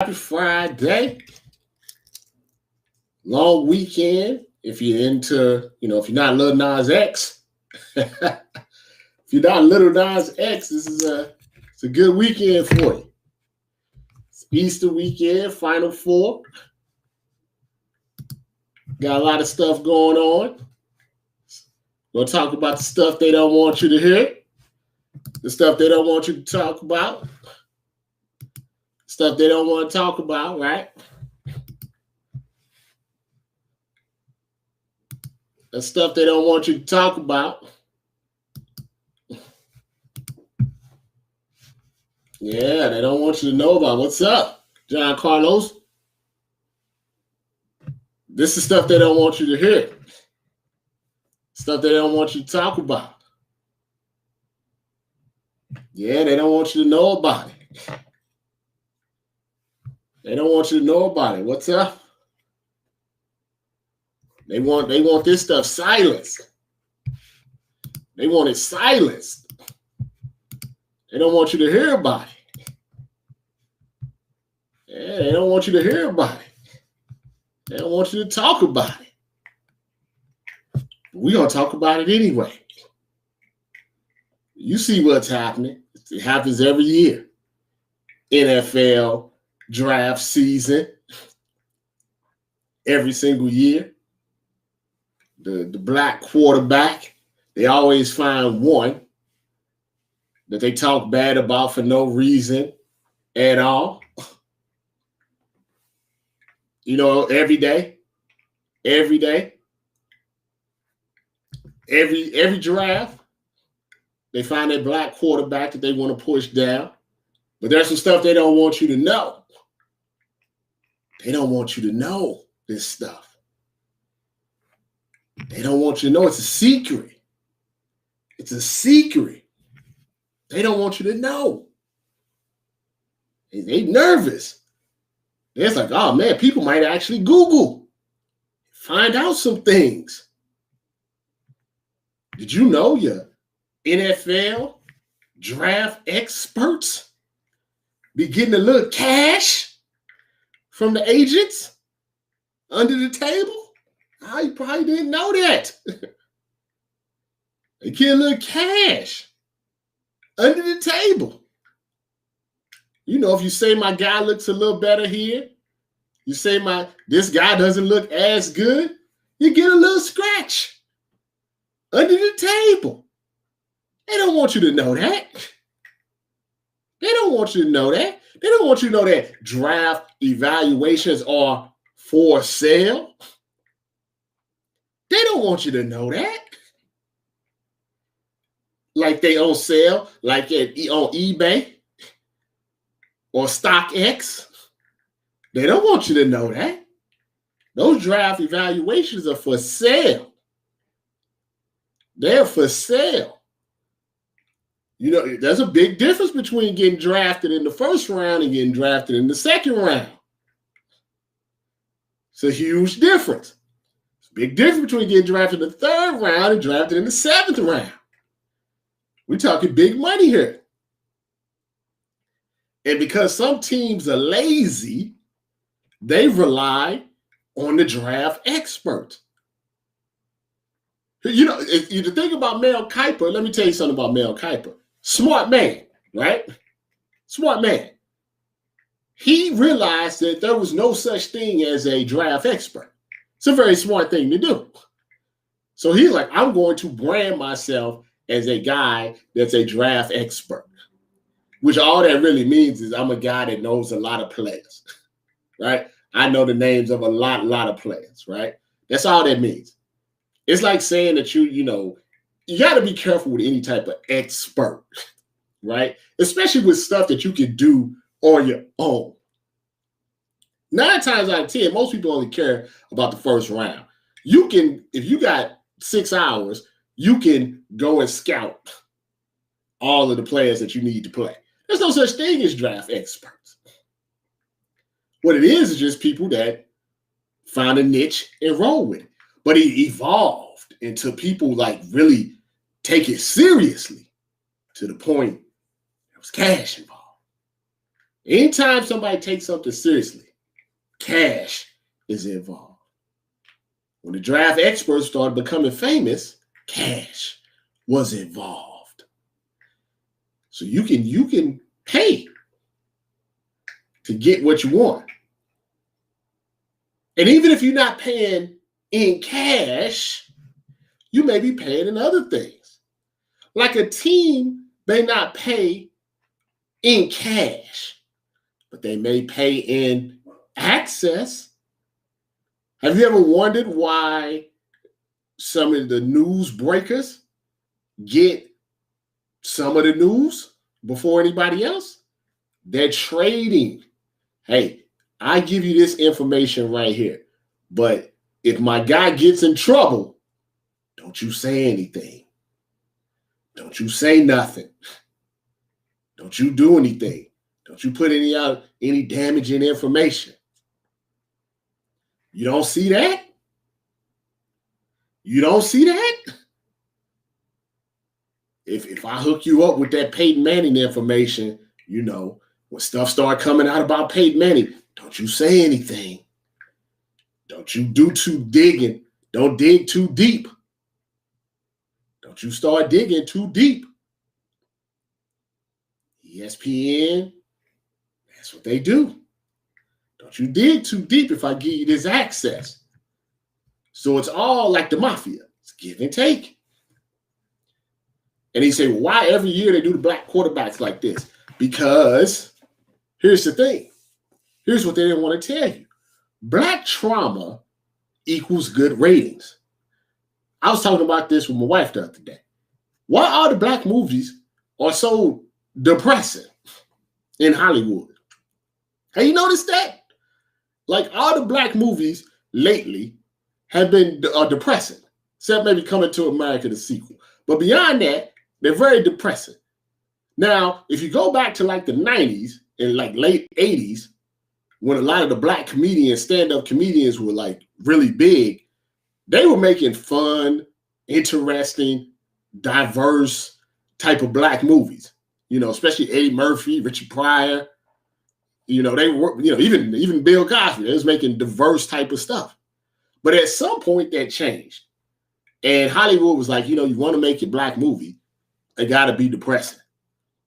Happy Friday. Long weekend. If you're into, if you're not Lil Nas X, if you're not Little Nas X, it's a good weekend for you. It's Easter weekend, Final Four. Got a lot of stuff going on. We'll talk about the stuff they don't want you to hear, the stuff they don't want you to talk about, stuff they don't want to talk about, right? The stuff they don't want you to talk about. Yeah, they don't want you to know about. What's up, John Carlos? This is stuff they don't want you to hear. Stuff they don't want you to talk about. Yeah, they don't want you to know about it. They don't want you to know about it. What's up? They want this stuff silenced. They want it silenced. They don't want you to hear about it. Yeah, they don't want you to hear about it. They don't want you to talk about it. We're going to talk about it anyway. You see what's happening. It happens every year. NFL draft season. Every single year. The black quarterback, they always find one that they talk bad about for no reason at all. Every day, every draft, they find that black quarterback that they want to push down. But there's some stuff they don't want you to know. They don't want you to know this stuff. They don't want you to know. It's a secret. It's a secret. They don't want you to know. They nervous. It's like, oh man, people might actually Google, find out some things. Did you know your NFL draft experts be getting a little cash from the agents under the table? Oh, you probably didn't know that. They get a little cash under the table. If you say my guy looks a little better here, you say this guy doesn't look as good, you get a little scratch under the table. They don't want you to know that. They don't want you to know that. They don't want you to know that draft evaluations are for sale. They don't want you to know that. Like they on sale, like on eBay or StockX. They don't want you to know that. Those draft evaluations are for sale. They're for sale. There's a big difference between getting drafted in the first round and getting drafted in the second round. It's a huge difference. It's a big difference between getting drafted in the third round and drafted in the seventh round. We're talking big money here. And because some teams are lazy, they rely on the draft experts. If you think about Mel Kiper, let me tell you something about Mel Kiper. Smart man, right? Smart man. He realized that there was no such thing as a draft expert. It's a very smart thing to do. So he's like, I'm going to brand myself as a guy that's a draft expert, which all that really means is I'm a guy that knows a lot of players, right? I know the names of a lot of players, right? That's all that means. It's like saying that you got to be careful with any type of expert, right? Especially with stuff that you can do on your own. 9 times out of 10, most people only care about the first round. You can, if you got 6 hours, you can go and scout all of the players that you need to play. There's no such thing as draft experts. What it is just people that find a niche and roll with it. But it evolved into people like really take it seriously to the point there was cash involved. Anytime somebody takes something seriously, cash is involved. When the draft experts started becoming famous, cash was involved. So you can pay to get what you want. And even if you're not paying in cash, you may be paying in other things. Like a team may not pay in cash, but they may pay in access. Have you ever wondered why some of the news breakers get some of the news before anybody else? They're trading. Hey, I give you this information right here, but if my guy gets in trouble, don't you say anything. Don't you say nothing. Don't you do anything. Don't you put any damaging information. You don't see that? You don't see that? If I hook you up with that Peyton Manning information, when stuff start coming out about Peyton Manning, don't you say anything. Don't you do too digging. Don't dig too deep. Don't you start digging too deep. ESPN, that's what they do. Don't you dig too deep if I give you this access. So it's all like the mafia. It's give and take. And he said, well, why every year they do the black quarterbacks like this? Because here's the thing. Here's what they didn't want to tell you. Black trauma equals good ratings. I was talking about this with my wife the other day. Why all the black movies are so depressing in Hollywood? Have you noticed that? Like all the black movies lately have been depressing, except maybe Coming to America, the sequel. But beyond that, they're very depressing. Now, if you go back to like the 90s and like late 80s, when a lot of the black comedians, stand-up comedians were like really big, they were making fun, interesting, diverse type of black movies. Especially Eddie Murphy, Richie Pryor. They were, even Bill Cosby, they was making diverse type of stuff. But at some point that changed. And Hollywood was like, you want to make your black movie, it got to be depressing.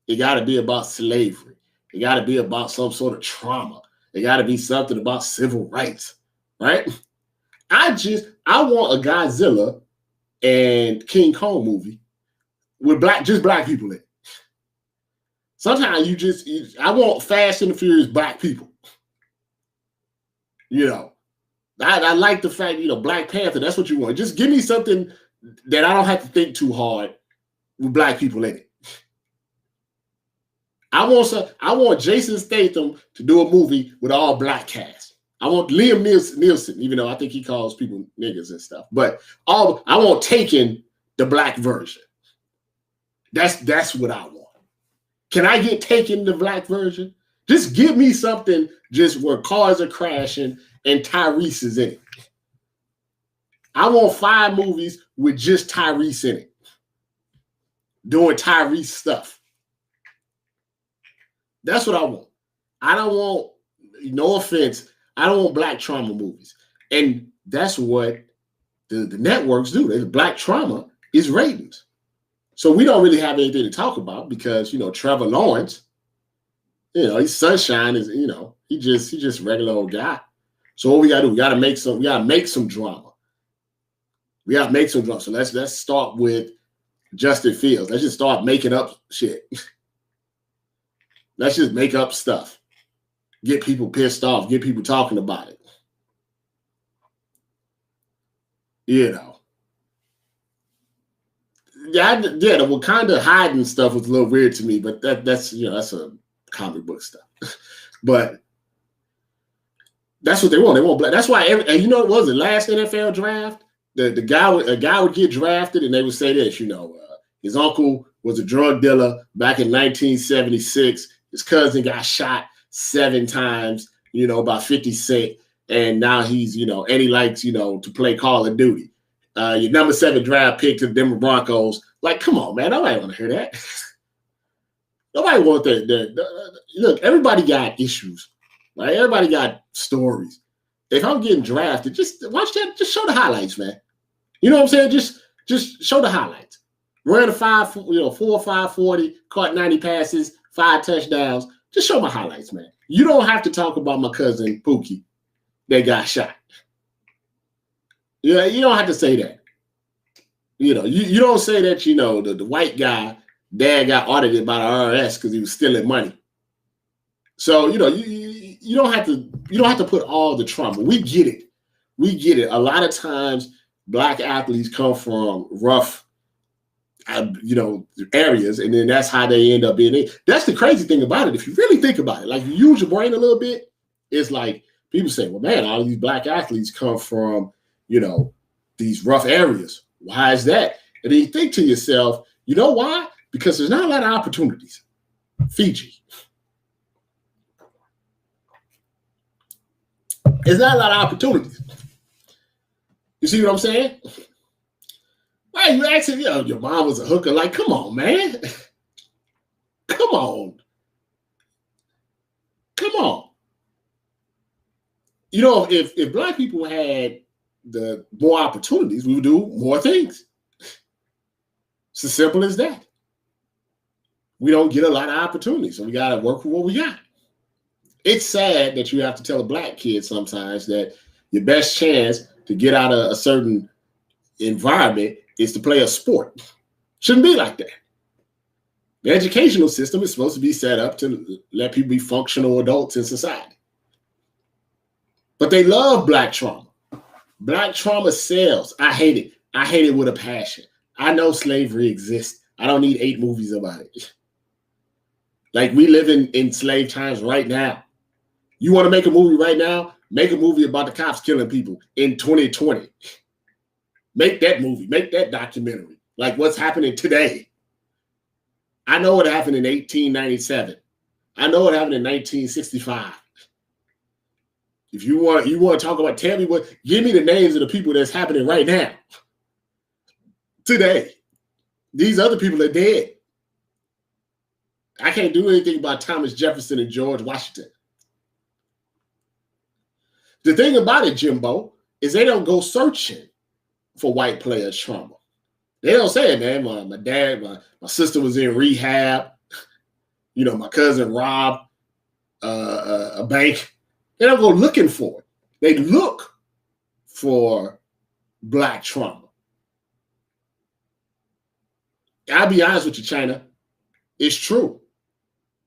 It got to be about slavery. It got to be about some sort of trauma. It got to be something about civil rights, right? I want a Godzilla and King Kong movie with just black people in it. Sometimes I want Fast and the Furious black people. I like the fact, Black Panther, that's what you want. Just give me something that I don't have to think too hard with black people in it. I want Jason Statham to do a movie with all black cast. I want Liam Neeson, even though I think he calls people niggas and stuff. But I want Taken, the black version. That's what I want. Can I get Taken, the black version? Just give me something just where cars are crashing and Tyrese is in it. I want 5 movies with just Tyrese in it, doing Tyrese stuff. That's what I want. I don't want, no offense, I don't want black trauma movies. And that's what the networks do. The black trauma is ratings. So we don't really have anything to talk about because, Trevor Lawrence, he's Sunshine is, he just a regular old guy. So what we gotta do, we gotta make some drama. We gotta make some drama. So let's start with Justin Fields. Let's just start making up shit. Let's just make up stuff. Get people pissed off. Get people talking about it. Yeah, the Wakanda hiding stuff was a little weird to me, but that's a comic book stuff. But that's what they want. They want black. That's why and it was the last NFL draft. A guy would get drafted, and they would say this. His uncle was a drug dealer back in 1976. His cousin got shot 7 times. By 50 Cent, and now he's and he likes to play Call of Duty. Your number 7 draft pick to the Denver Broncos. Like, come on, man, nobody want to hear that. Nobody wants that. Look, everybody got issues, right? Everybody got stories. If I'm getting drafted, just watch that. Just show the highlights, man. You know what I'm saying? Just show the highlights. Ran a 4.5 40, caught 90 passes, 5 touchdowns. Just show my highlights, man. You don't have to talk about my cousin Pookie that got shot. Yeah, you don't have to say that. You know, you don't say that, the white guy, dad got audited by the IRS because he was stealing money. So, you don't have to put all the trauma. We get it. We get it. A lot of times Black athletes come from rough areas, and then that's how they end up being. That's the crazy thing about it. If you really think about it, like you use your brain a little bit, it's like people say, well, man, all these Black athletes come from, these rough areas. Why is that? And then you think to yourself, you know why? Because there's not a lot of opportunities. Fiji. There's not a lot of opportunities. You see what I'm saying? Why you asking, your mom was a hooker? Like, come on, man. Come on. Come on. If Black people had the more opportunities, we would do more things. It's as simple as that. We don't get a lot of opportunities, so we got to work with what we got. It's sad that you have to tell a Black kid sometimes that your best chance to get out of a certain environment is to play a sport. Shouldn't be like that. The educational system is supposed to be set up to let people be functional adults in society. But they love Black trauma. Black trauma sells. I hate it. I hate it with a passion. I know slavery exists. I don't need 8 movies about it. Like, we live in slave times right now. You want to make a movie right now? Make a movie about the cops killing people in 2020. Make that movie. Make that documentary. Like what's happening today. I know what happened in 1897. I know what happened in 1965. If you want to talk about, give me the names of the people that's happening right now. Today. These other people are dead. I can't do anything about Thomas Jefferson and George Washington. The thing about it, Jimbo, is they don't go searching for white players' trauma. They don't say it, man. My dad, my sister was in rehab. My cousin robbed a bank. They don't go looking for it. They look for Black trauma. I'll be honest with you, China. It's true.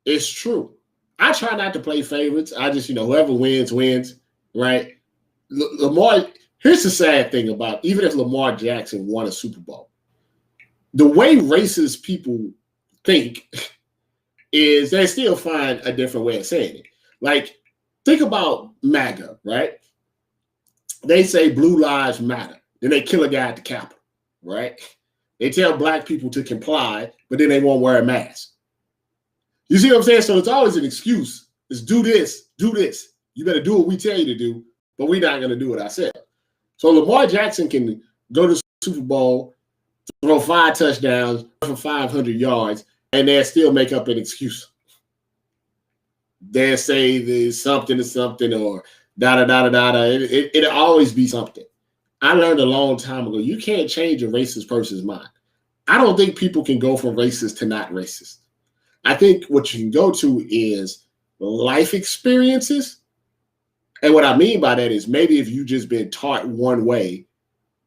It's true. I try not to play favorites. I just, whoever wins, wins, right? Lamar, here's the sad thing about, even if Lamar Jackson won a Super Bowl, the way racist people think is they still find a different way of saying it. Like, think about MAGA, right? They say blue lives matter. Then they kill a guy at the Capitol, right? They tell Black people to comply, but then they won't wear a mask. You see what I'm saying? So it's always an excuse. It's do this, do this. You better do what we tell you to do, but we're not going to do what I said. So Lamar Jackson can go to the Super Bowl, throw 5 touchdowns for 500 yards, and they'll still make up an excuse. They'll say there's something or something or da-da-da-da-da. It'll always be something. I learned a long time ago, you can't change a racist person's mind. I don't think people can go from racist to not racist. I think what you can go to is life experiences. And what I mean by that is maybe if you've just been taught one way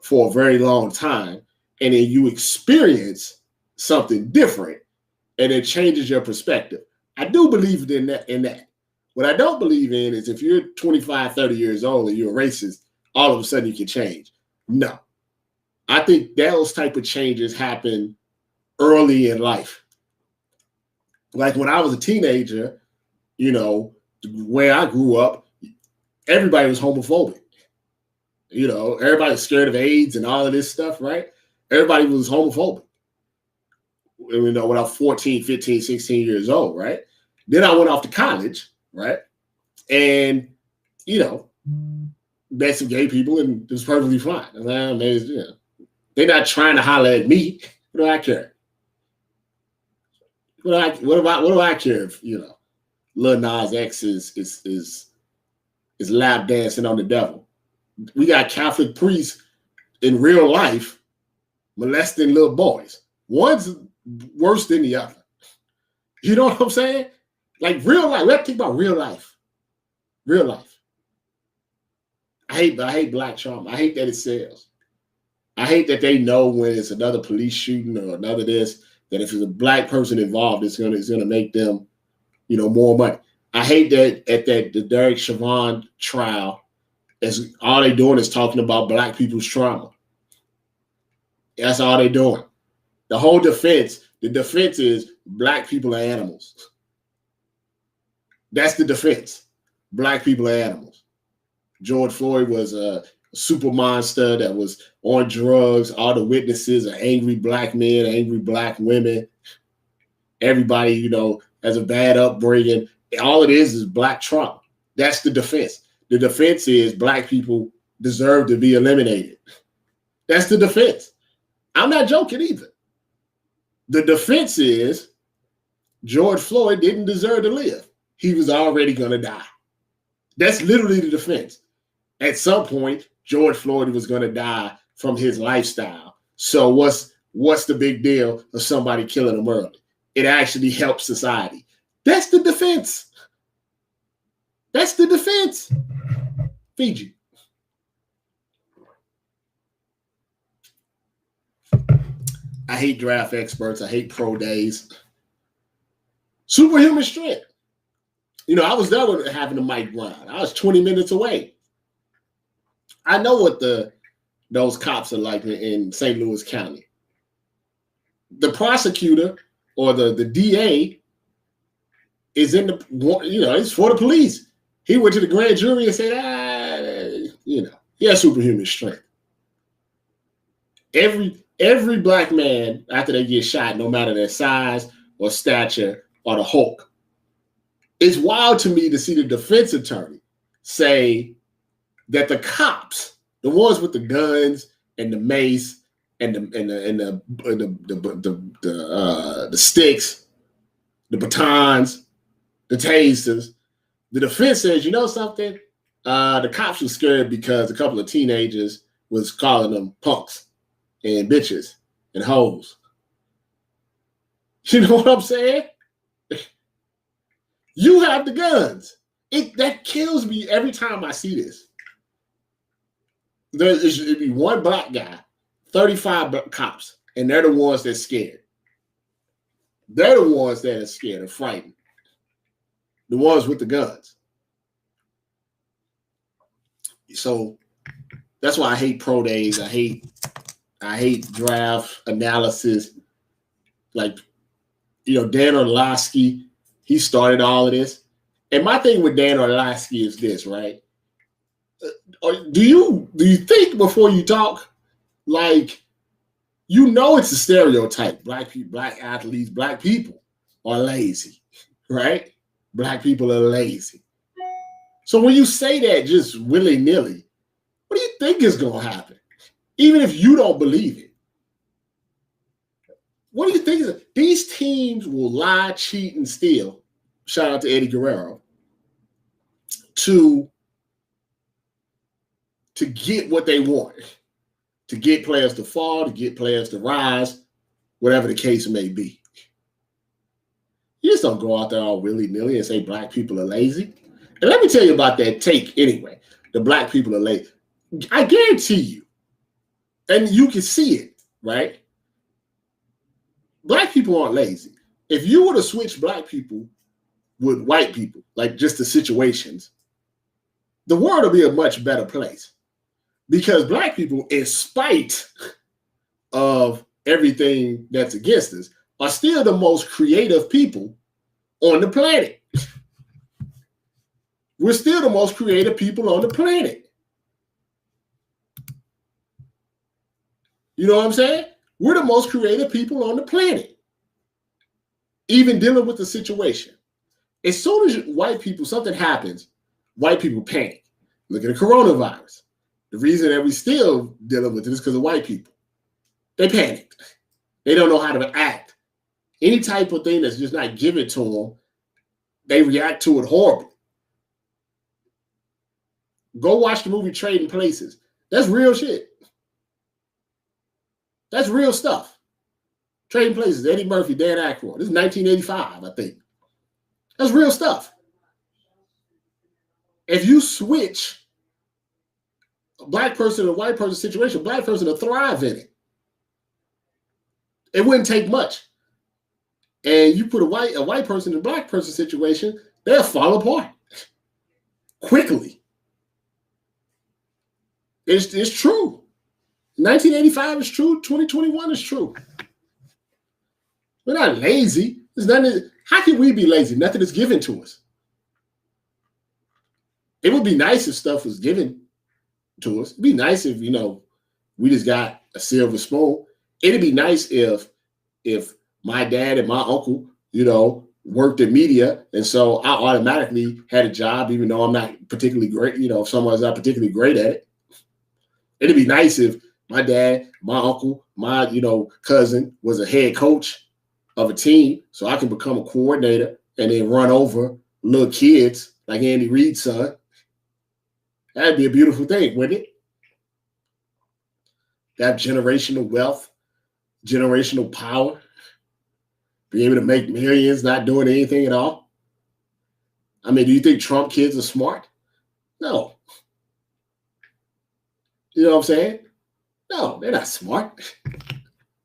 for a very long time, and then you experience something different, and it changes your perspective. I do believe in that. What I don't believe in is if you're 25, 30 years old and you're a racist, all of a sudden you can change. No. I think those type of changes happen early in life. Like when I was a teenager, where I grew up, everybody was homophobic. Everybody was scared of AIDS and all of this stuff, right? Everybody was homophobic. When I was 14, 15, 16 years old, right? Then I went off to college, right? And, met some gay people and it was perfectly fine. They're not trying to holler at me. What do I care? What do I care if Lil Nas X is lap dancing on the devil? We got Catholic priests in real life molesting little boys. One's worse than the other. You know what I'm saying? Like real life. We have to think about real life. Real life. I hate black trauma. I hate that it sells. I hate that they know when it's another police shooting or another this, that if there's a black person involved, it's gonna make them, more money. I hate that at the Derek Chauvin trial, as all they doing is talking about black people's trauma. That's all they doing. The whole defense is black people are animals. That's the defense. Black people are animals. George Floyd was a super monster that was on drugs. All the witnesses are angry black men, angry black women. Everybody, has a bad upbringing. All it is black trauma. That's the defense. The defense is black people deserve to be eliminated. That's the defense. I'm not joking either. The defense is George Floyd didn't deserve to live. He was already going to die. That's literally the defense. At some point, George Floyd was going to die from his lifestyle. So what's the big deal of somebody killing him early? It actually helps society. That's the defense. That's the defense. Fiji. I hate draft experts. I hate pro days. Superhuman strength. I was there with having the mic run. I was 20 minutes away. I know what those cops are like in St. Louis County. The prosecutor or the DA is in the, it's for the police. He went to the grand jury and said, he has superhuman strength. Every black man, after they get shot, no matter their size or stature or the Hulk, it's wild to me to see the defense attorney say that the cops, the ones with the guns and the mace and the sticks, the batons, the tasers, the defense says, something? The cops were scared because a couple of teenagers was calling them punks and bitches and hoes. You know what I'm saying? You have the guns. That kills me every time I see this. There should be one black guy, 35 cops, and they're the ones that's scared. They're the ones that are scared and frightened. The ones with the guns. So that's why I hate pro days. I hate draft analysis. Like, Dan Orlovsky, he started all of this. And my thing with Dan Orlovsky is this, right? Do you think before you talk? Like, it's a stereotype. Black people, black athletes, black people are lazy, right? Black people are lazy. So when you say that just willy-nilly, what do you think is going to happen? Even if you don't believe it. What do you think? These teams will lie, cheat, and steal. Shout out to Eddie Guerrero. To get what they want. To get players to fall, to get players to rise, whatever the case may be. You just don't go out there all willy-nilly and say black people are lazy. And let me tell you about that take anyway. The black people are lazy. I guarantee you, and you can see it, right? Black people aren't lazy. If you were to switch black people with white people, like just the situations, the world will be a much better place. Because black people, in spite of everything that's against us, are still the most creative people on the planet. We're still the most creative people on the planet. You know what I'm saying? We're the most creative people on the planet. Even dealing with the situation. As soon as white people, something happens, white people panic. Look at the coronavirus. The reason that we still dealing with it is because of white people. They panicked. They don't know how to act Any type of thing that's just not given to them, they react to it horribly. Go watch the movie Trading Places. That's real shit. That's real stuff. Trading Places, Eddie Murphy, Dan Aykroyd. This is 1985, I think. That's real stuff. If you switch a black person and a white person situation, a black person will thrive in it. It wouldn't take much. And you put a white person in a black person situation, they'll fall apart quickly. It's true. 1985 is true. 2021 is true. We're not lazy. There's nothing. How can we be lazy? Nothing is given to us. It would be nice if stuff was given to us. It'd be nice if, we just got a silver spoon. It'd be nice if my dad and my uncle, worked in media, and so I automatically had a job, even though I'm not particularly great, if someone's not particularly great at it. It'd be nice if my dad, my uncle, my, cousin was a head coach of a team, so I can become a coordinator and then run over little kids like Andy Reid's son. That'd be a beautiful thing, wouldn't it? That generational wealth, generational power, be able to make millions not doing anything at all. I mean, do you think Trump kids are smart? No. You know what I'm saying? No, they're not smart.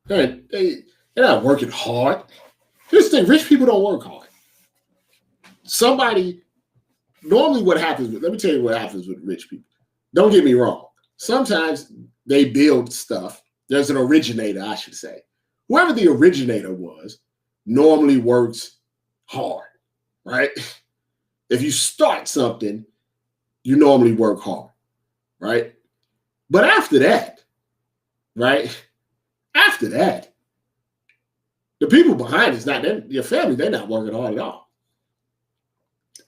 They're not working hard. Here's the thing, rich people don't work hard. Normally what happens let me tell you what happens with rich people. Don't get me wrong. Sometimes they build stuff. There's an originator, I should say. Whoever the originator was normally works hard, right? If you start something, you normally work hard, right? But after that, right? After that, the people behind it's not them, your family, they're not working hard at all.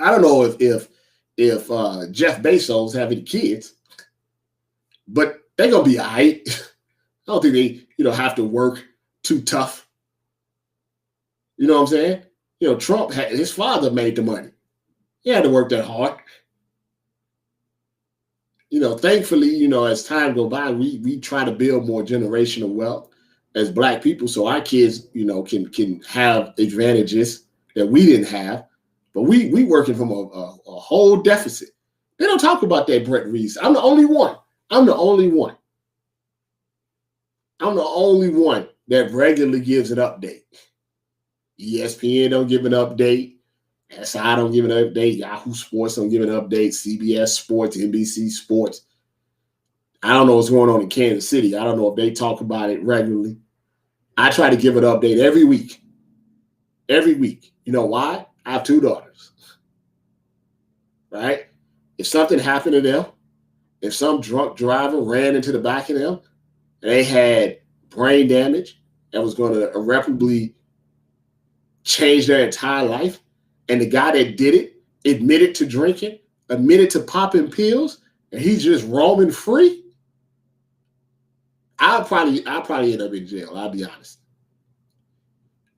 I don't know if Jeff Bezos have any kids, but they're gonna be all right. I don't think they, have to work too tough. You know what I'm saying? Trump his father made the money. He had to work that hard. Thankfully, as time goes by, we try to build more generational wealth as Black people, so our kids, can have advantages that we didn't have. But we working from a whole deficit. They don't talk about that, Brett Reeves. I'm the only one. I'm the only one that regularly gives an update. ESPN don't give an update. SI don't give an update. Yahoo Sports don't give an update. CBS Sports, NBC Sports. I don't know what's going on in Kansas City. I don't know if they talk about it regularly. I try to give an update every week. Every week. You know why? I have 2 daughters. Right? If something happened to them, if some drunk driver ran into the back of them, and they had brain damage that was going to irreparably change their entire life, and the guy that did it admitted to drinking, admitted to popping pills, and he's just roaming free, I'll probably end up in jail. I'll be honest.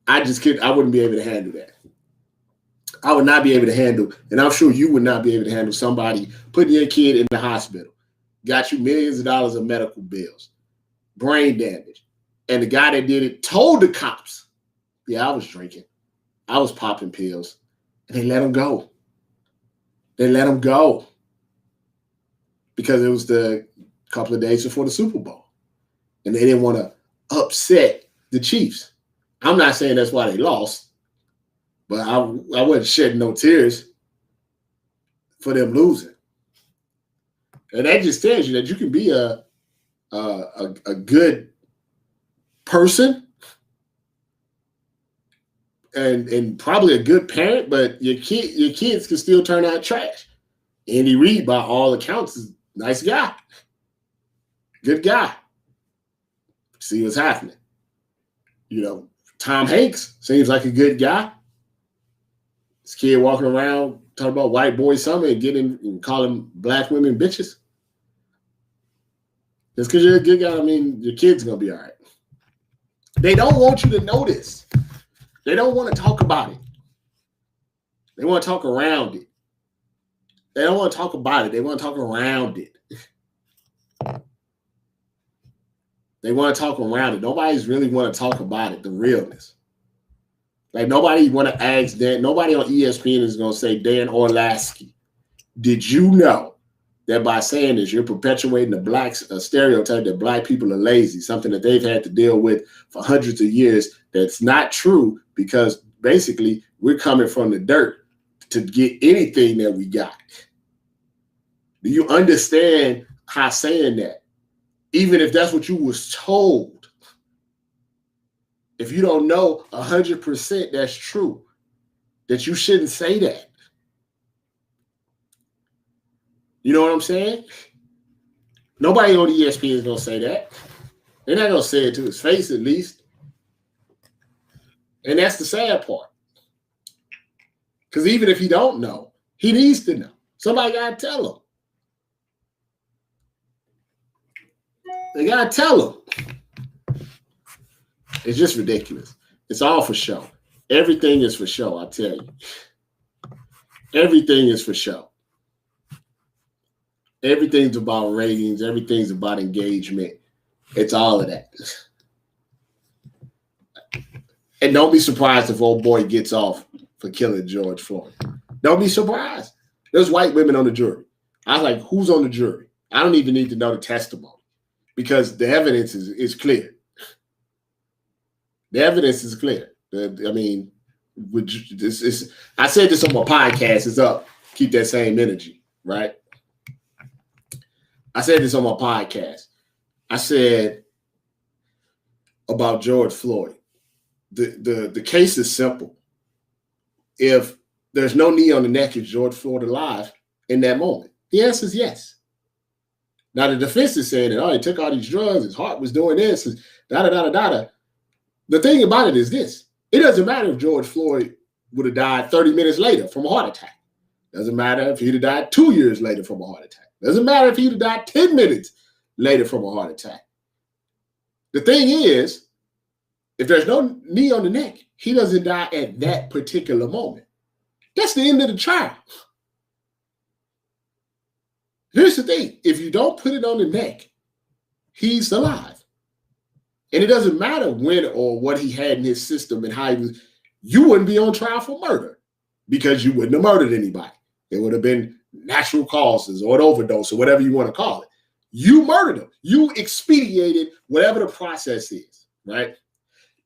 I wouldn't be able to handle that. I would not be able to handle, and I'm sure you would not be able to handle somebody putting your kid in the hospital, got you millions of dollars of medical bills, brain damage, and the guy that did it told the cops, yeah, I was drinking, I was popping pills, and they let him go. They let him go because it was the couple of days before the Super Bowl, and they didn't want to upset the Chiefs. I'm not saying that's why they lost, but I wasn't shedding no tears for them losing. And that just tells you that you can be a good person and probably a good parent, but your kids can still turn out trash. Andy Reid, by all accounts, is a nice guy. Good guy. See what's happening. Tom Hanks seems like a good guy. This kid walking around talking about white boy summer and calling Black women bitches. Just because you're a good guy, I mean, your kid's going to be all right. They don't want you to know this. They don't want to talk about it. They want to talk around it. They don't want to talk about it. They want to talk around it. They want to talk around it. Nobody's really want to talk about it, the realness. Like nobody want to ask Dan. Nobody on ESPN is going to say, Dan Orlovsky, did you know that by saying this, you're perpetuating a stereotype that black people are lazy, something that they've had to deal with for hundreds of years that's not true because basically we're coming from the dirt to get anything that we got. Do you understand how saying that? Even if that's what you was told, if you don't know 100% that's true, that you shouldn't say that. You know what I'm saying? Nobody on ESPN is going to say that. They're not going to say it to his face, at least. And that's the sad part. Because even if he don't know, he needs to know. Somebody got to tell him. They got to tell him. It's just ridiculous. It's all for show. Everything is for show, I tell you. Everything is for show. Everything's about ratings. Everything's about engagement. It's all of that. And don't be surprised if old boy gets off for killing George Floyd. Don't be surprised. There's white women on the jury. I was like, who's on the jury? I don't even need to know the testimony because the evidence is clear. The evidence is clear. I mean, I said this on my podcast. It's up. Keep that same energy, right? I said this on my podcast. I said about George Floyd. The case is simple. If there's no knee on the neck, is George Floyd alive in that moment? The answer is yes. Now the defense is saying that, oh, he took all these drugs, his heart was doing this, da-da-da-da-da. The thing about it is this. It doesn't matter if George Floyd would have died 30 minutes later from a heart attack. Doesn't matter if he'd have died 2 years later from a heart attack. Doesn't matter if he'd have died 10 minutes later from a heart attack. The thing is, if there's no knee on the neck, he doesn't die at that particular moment. That's the end of the trial. Here's the thing. If you don't put it on the neck, he's alive. And it doesn't matter when or what he had in his system and how he was. You wouldn't be on trial for murder because you wouldn't have murdered anybody. It would have been natural causes or an overdose or whatever you want to call it. You murdered him. You expedited whatever the process is, right?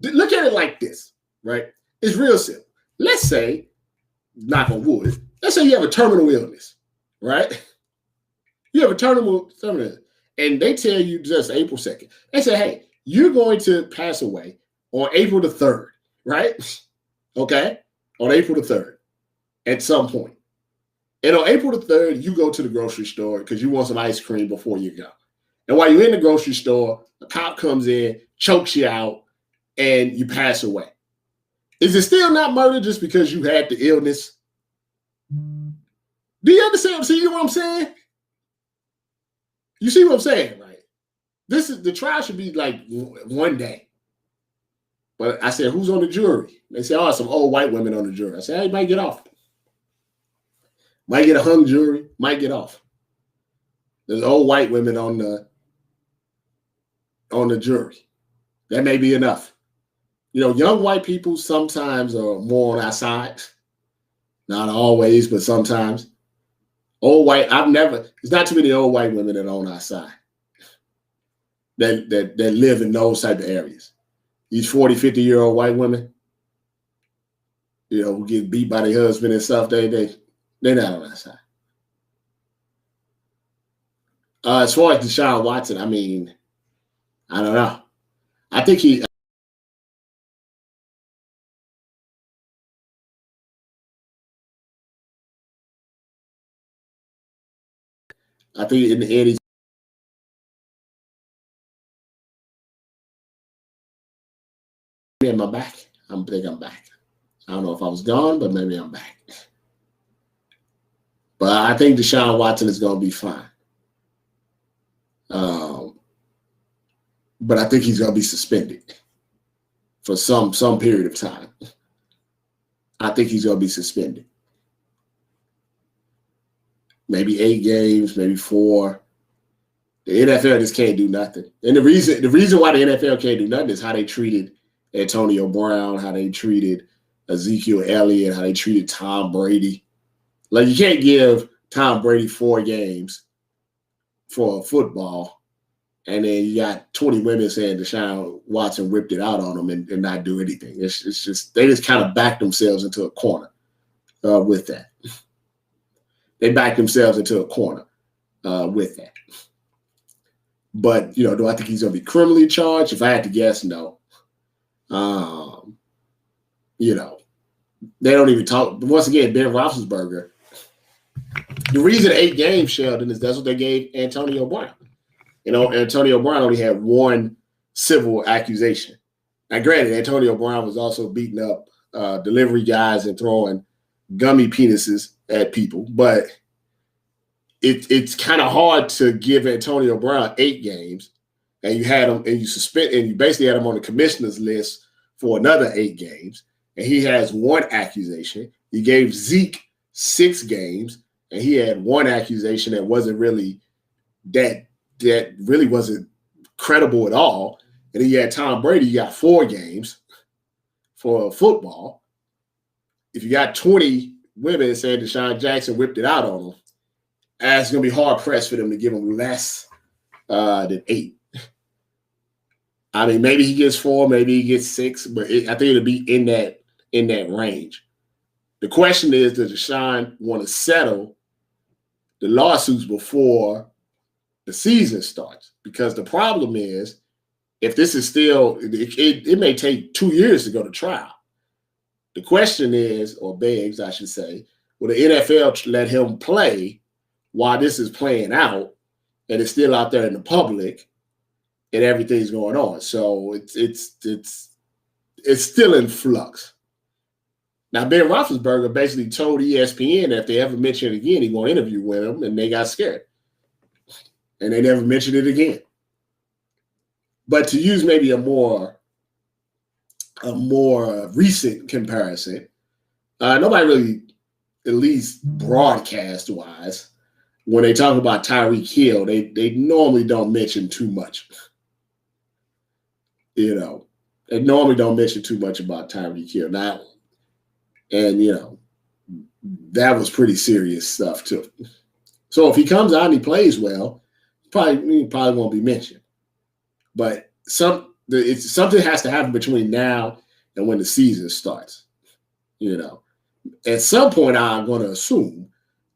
Look at it like this, right? It's real simple. Let's say, knock on wood, let's say you have a terminal illness, right? You have a terminal illness, and they tell you just April 2nd. They say, hey, you're going to pass away on April the 3rd, right? Okay? On April the 3rd at some point. And on April the 3rd, you go to the grocery store because you want some ice cream before you go. And while you're in the grocery store, a cop comes in, chokes you out, and you pass away. Is it still not murder just because you had the illness? Do you understand? See what I'm saying? You see what I'm saying, right? The trial should be like one day. But I said, who's on the jury? They say, oh, some old white women on the jury. I said, hey, you might get off. Might get a hung jury, might get off. There's old white women on the jury. That may be enough. You know, young white people sometimes are more on our side. Not always, but sometimes. Old white, there's not too many old white women that are on our side. That live in those type of areas. These 40, 50-year-old white women, you know, who get beat by their husband and stuff, they're not on that side. As far as Deshaun Watson, I mean, I don't know. I think in the end, he's in my back. I think I'm back. I don't know if I was gone, but maybe I'm back. But I think Deshaun Watson is going to be fine. But I think he's going to be suspended for some period of time. I think he's going to be suspended. Maybe 8 games, maybe 4. The NFL just can't do nothing. And the reason why the NFL can't do nothing is how they treated Antonio Brown, how they treated Ezekiel Elliott, how they treated Tom Brady. Like, you can't give Tom Brady 4 games for football, and then you got 20 women saying Deshaun Watson whipped it out on them and not do anything. It's just they just kind of back themselves into a corner with that. They back themselves into a corner with that. But, do I think he's going to be criminally charged? If I had to guess, no. They don't even talk. Once again, Ben Roethlisberger. The reason 8 games, Sheldon, is that's what they gave Antonio Brown. Antonio Brown only had 1 civil accusation. Now, granted, Antonio Brown was also beating up delivery guys and throwing gummy penises at people, but it's kind of hard to give Antonio Brown 8 games, and you had him and you basically had him on the commissioner's list for another 8 games, and he has 1 accusation. You gave Zeke 6 games, and he had 1 accusation that wasn't really that really wasn't credible at all. And then you had Tom Brady, you got 4 games for football. If you got 20 women saying Deshaun Jackson whipped it out on them, it's going to be hard pressed for them to give him less than 8. I mean, maybe he gets 4, maybe he gets 6, but I think it'll be in that range. The question is, does Deshaun want to settle the lawsuits before the season starts? Because the problem is, if this is still, it may take 2 years to go to trial. The question is, or begs, I should say, will the NFL let him play while this is playing out and it's still out there in the public and everything's going on? So it's still in flux. Now, Ben Roethlisberger basically told ESPN that if they ever mention it again, he's going to interview with him, and they got scared. And they never mentioned it again. But to use maybe a more recent comparison, nobody really, at least broadcast-wise, when they talk about Tyreek Hill, they normally don't mention too much. They normally don't mention too much about Tyreek Hill. Now, and, that was pretty serious stuff, too. So if he comes out and he plays well, he probably won't be mentioned. But something has to happen between now and when the season starts. At some point, I'm going to assume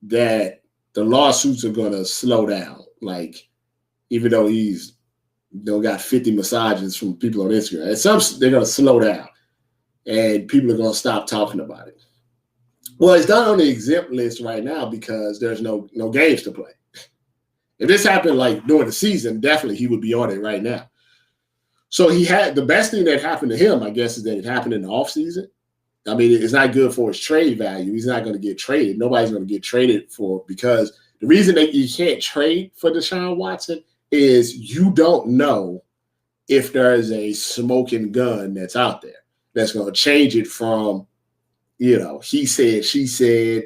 that the lawsuits are going to slow down. Like, even though he's got 50 massages from people on Instagram, they're going to slow down, and people are going to stop talking about it. Well, it's done on the exempt list right now because there's no games to play. If this happened like during the season, definitely he would be on it right now. So the best thing that happened to him, I guess, is that it happened in the offseason. I mean, it's not good for his trade value. He's not going to get traded. Nobody's going to get traded because the reason that you can't trade for Deshaun Watson is you don't know if there is a smoking gun that's out there that's going to change it from, he said, she said,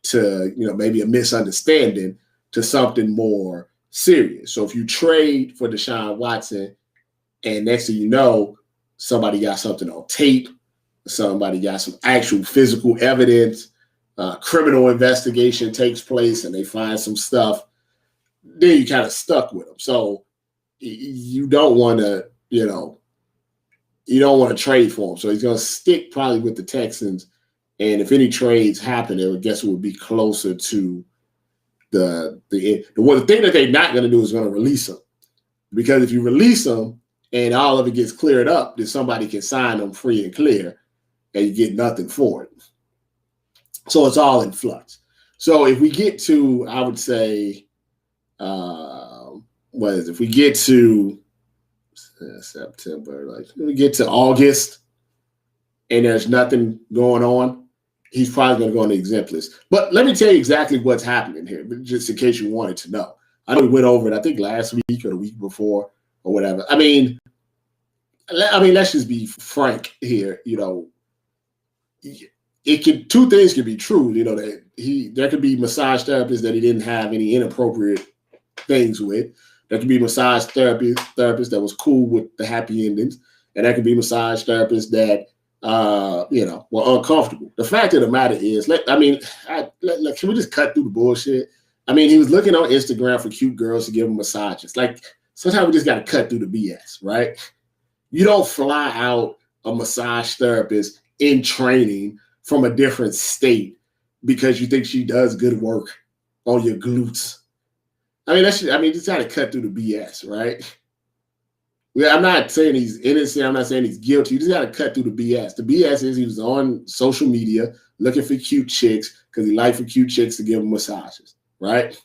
to, maybe a misunderstanding to something more serious. So if you trade for Deshaun Watson and next thing you know, somebody got something on tape, somebody got some actual physical evidence, criminal investigation takes place and they find some stuff, then you kind of stuck with them. So you don't want to, trade for him. So he's going to stick probably with the Texans. And if any trades happen, I guess it would be closer to the thing that they're not going to do is going to release him. Because if you release him and all of it gets cleared up, then somebody can sign them free and clear and you get nothing for it. So it's all in flux. So if we get to, I would say, if we get to September, we get to August and there's nothing going on, he's probably going to go on the exempt list. But let me tell you exactly what's happening here, just in case you wanted to know. I know we went over it, I think last week or the week before or whatever. I mean, let's just be frank here. two things can be true. You know, that there could be massage therapists that he didn't have any inappropriate things with. There could be massage therapists that was cool with the happy endings, and there could be massage therapists that were uncomfortable. The fact of the matter is, can we just cut through the bullshit? I mean, he was looking on Instagram for cute girls to give him massages. Like, sometimes we just got to cut through the BS, right? You don't fly out a massage therapist in training from a different state because you think she does good work on your glutes. Just got to cut through the BS, right? Yeah, I'm not saying he's innocent. I'm not saying he's guilty. You just got to cut through the BS. The BS is he was on social media looking for cute chicks because he liked for cute chicks to give him massages, right?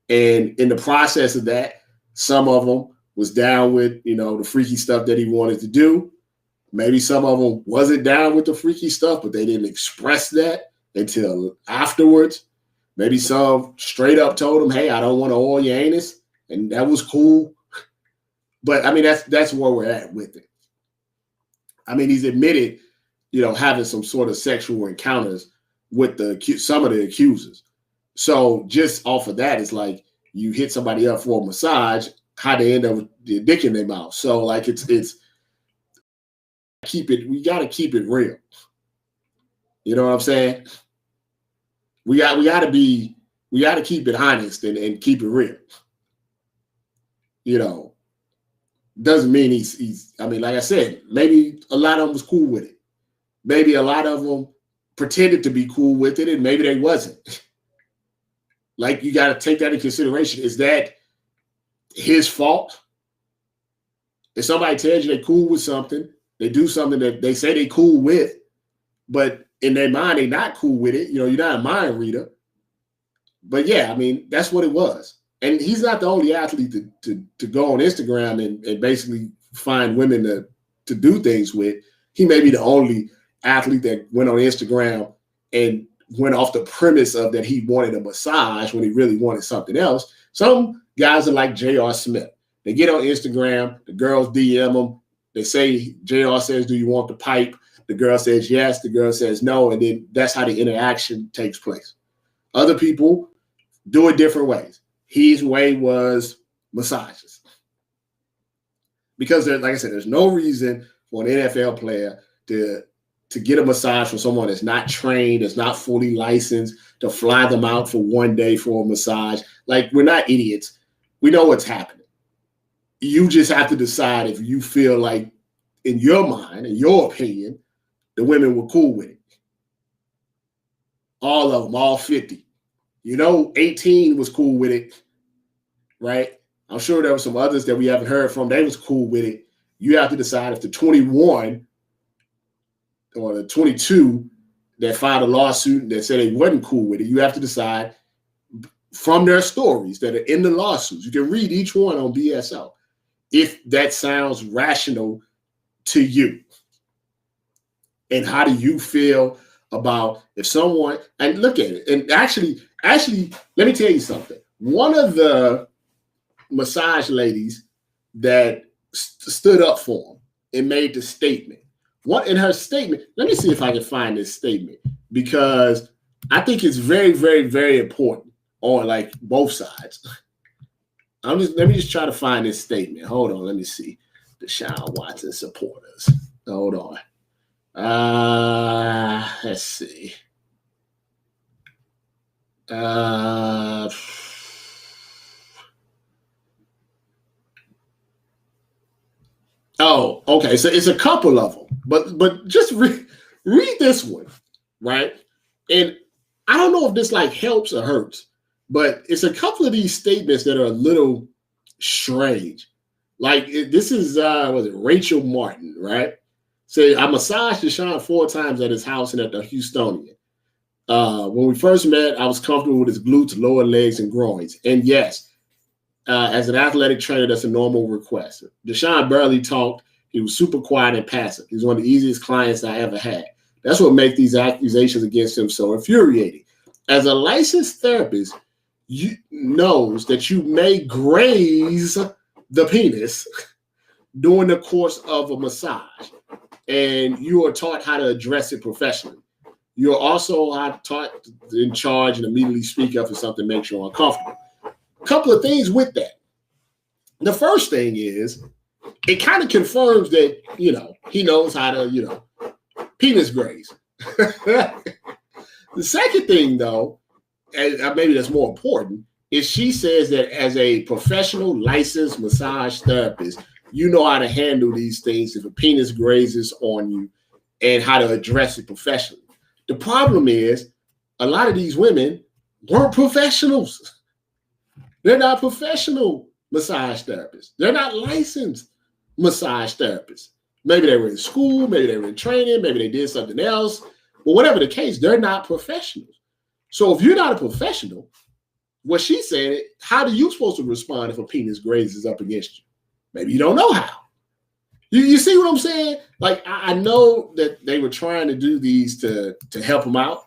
And in the process of that, some of them was down with, the freaky stuff that he wanted to do. Maybe some of them wasn't down with the freaky stuff, but they didn't express that until afterwards. Maybe some straight up told him, hey, I don't want to oil your anus. And that was cool. But, that's where we're at with it. He's admitted, having some sort of sexual encounters with some of the accusers. So just off of that, it's like you hit somebody up for a massage, how they end up with the dick in their mouth. So, like, we got to keep it real. You know what I'm saying? We got to keep it honest and keep it real. Doesn't mean he's like I said, maybe a lot of them was cool with it. Maybe a lot of them pretended to be cool with it, and maybe they wasn't. Like, you got to take that into consideration. Is that his fault? If somebody tells you they're cool with something, they do something that they say they cool with, but in their mind, they're not cool with it. You're not a mind reader. But yeah, that's what it was. And he's not the only athlete to go on Instagram and basically find women to do things with. He may be the only athlete that went on Instagram and went off the premise of that he wanted a massage when he really wanted something else. Some guys are like J.R. Smith. They get on Instagram, the girls DM them. They say, J.R. says, do you want the pipe? The girl says yes, the girl says no, and then that's how the interaction takes place. Other people do it different ways. His way was massages. Because, like I said, there's no reason for an NFL player to get a massage from someone that's not trained, that's not fully licensed, to fly them out for one day for a massage. Like, we're not idiots. We know what's happening. You just have to decide if you feel like, in your mind, in your opinion, the women were cool with it. All of them, all 50. 18 was cool with it, right? I'm sure there were some others that we haven't heard from. They was cool with it. You have to decide if the 21 or the 22 that filed a lawsuit that said they wasn't cool with it, you have to decide from their stories that are in the lawsuits. You can read each one on BSO if that sounds rational to you. And how do you feel about if someone, and look at it, and actually, let me tell you something. One of the massage ladies that stood up for him and made the statement, in her statement, let me see if I can find this statement, because I think it's very, very, very important on like both sides. Let me just try to find this statement. Hold on, let me see. Deshaun Watson supporters. Hold on. Let's see. Oh, okay. So it's a couple of them, but just read this one, right? And I don't know if this like helps or hurts, but it's a couple of these statements that are a little strange. Like this is was it Rachel Martin, right? Say, I massaged Deshaun 4 times at his house and at the Houstonian. When we first met, I was comfortable with his glutes, lower legs, and groins. And yes, as an athletic trainer, that's a normal request. Deshaun barely talked. He was super quiet and passive. He's one of the easiest clients I ever had. That's what makes these accusations against him so infuriating. As a licensed therapist, you knows that you may graze the penis during the course of a massage, and you are taught how to address it professionally. You're also taught in charge and immediately speak up if something makes you uncomfortable. A couple of things with that. The first thing is it kind of confirms that, he knows how to, penis graze. The second thing, though, and maybe that's more important, is she says that as a professional licensed massage therapist, you know how to handle these things if a penis grazes on you and how to address it professionally. The problem is a lot of these women weren't professionals. They're not professional massage therapists. They're not licensed massage therapists. Maybe they were in school, maybe they were in training, maybe they did something else. But whatever the case, they're not professionals. So if you're not a professional, what she said, how are you supposed to respond if a penis grazes up against you? Maybe you don't know how. You see what I'm saying? Like, I know that they were trying to do these to help them out,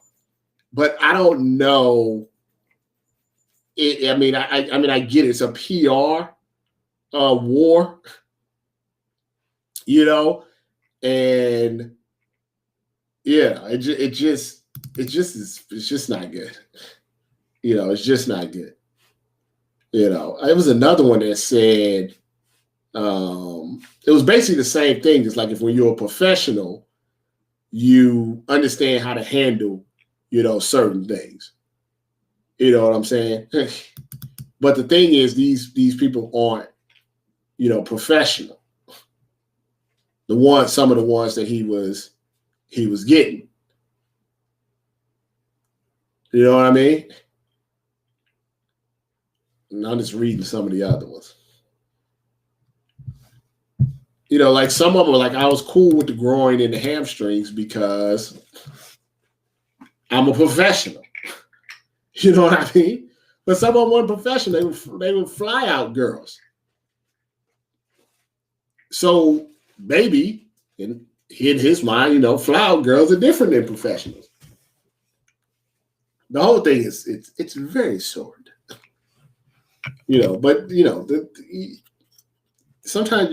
but I don't know. I mean, I get it. It's a PR war, and yeah, it's just not good. It's just not good. It was another one that said, it was basically the same thing. It's like if when you're a professional, you understand how to handle, certain things. You know what I'm saying? But the thing is, these people aren't, professional. Some of the ones that he was getting. You know what I mean? And I'm just reading some of the other ones. Like some of them were like, I was cool with the groin and the hamstrings because I'm a professional. You know what I mean? But some of them weren't professional. They were fly out girls. So maybe in his mind, fly out girls are different than professionals. The whole thing is it's very sordid. But sometimes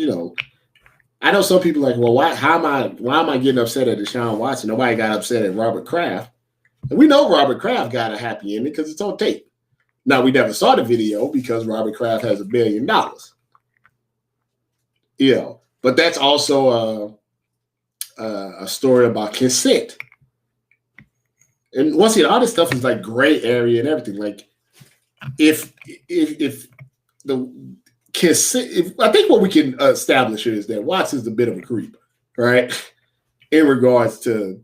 I know some people like, well, why am I getting upset at Deshaun Watson? Nobody got upset at Robert Kraft. And we know Robert Kraft got a happy ending because it's on tape. Now, we never saw the video because Robert Kraft has $1 billion. But that's also a story about consent. And once again, all this stuff is like gray area and everything. Like if the consent, I think what we can establish is that Watson's a bit of a creep, right? In regards to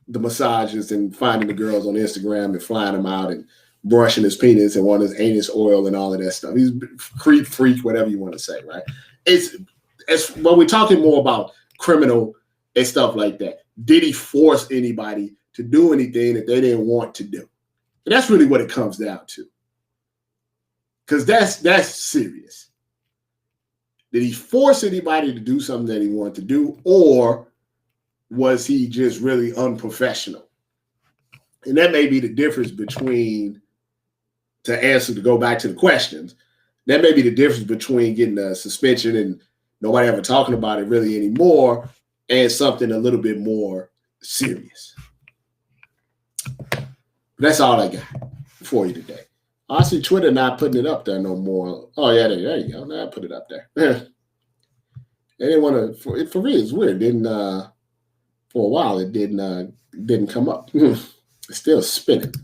the massages and finding the girls on Instagram and flying them out and brushing his penis and wanting his anus oil and all of that stuff. He's creep, freak, whatever you want to say, right? It's when we're talking more about criminal and stuff like that. Did he force anybody to do anything that they didn't want to do? And that's really what it comes down to. Because that's serious. Did he force anybody to do something that he wanted to do, or was he just really unprofessional? And that may be the difference between, to go back to the questions, that may be the difference between getting a suspension and nobody ever talking about it really anymore and something a little bit more serious. That's all I got for you today. I see Twitter not putting it up there no more. Oh, yeah, there you go. Now I put it up there. They didn't want to, for me, it's weird. For a while, it didn't come up. It's still spinning.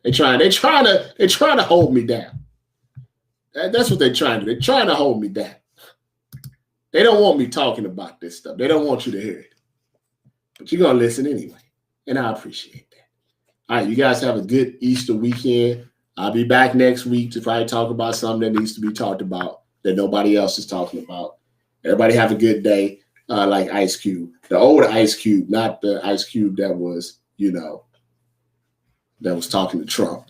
They trying to hold me down. That's what they're trying to do. They're trying to hold me down. They don't want me talking about this stuff. They don't want you to hear it. But you're going to listen anyway. And I appreciate that. All right, you guys have a good Easter weekend. I'll be back next week to probably talk about something that needs to be talked about that nobody else is talking about. Everybody have a good day, like Ice Cube. The old Ice Cube, not the Ice Cube that was, that was talking to Trump.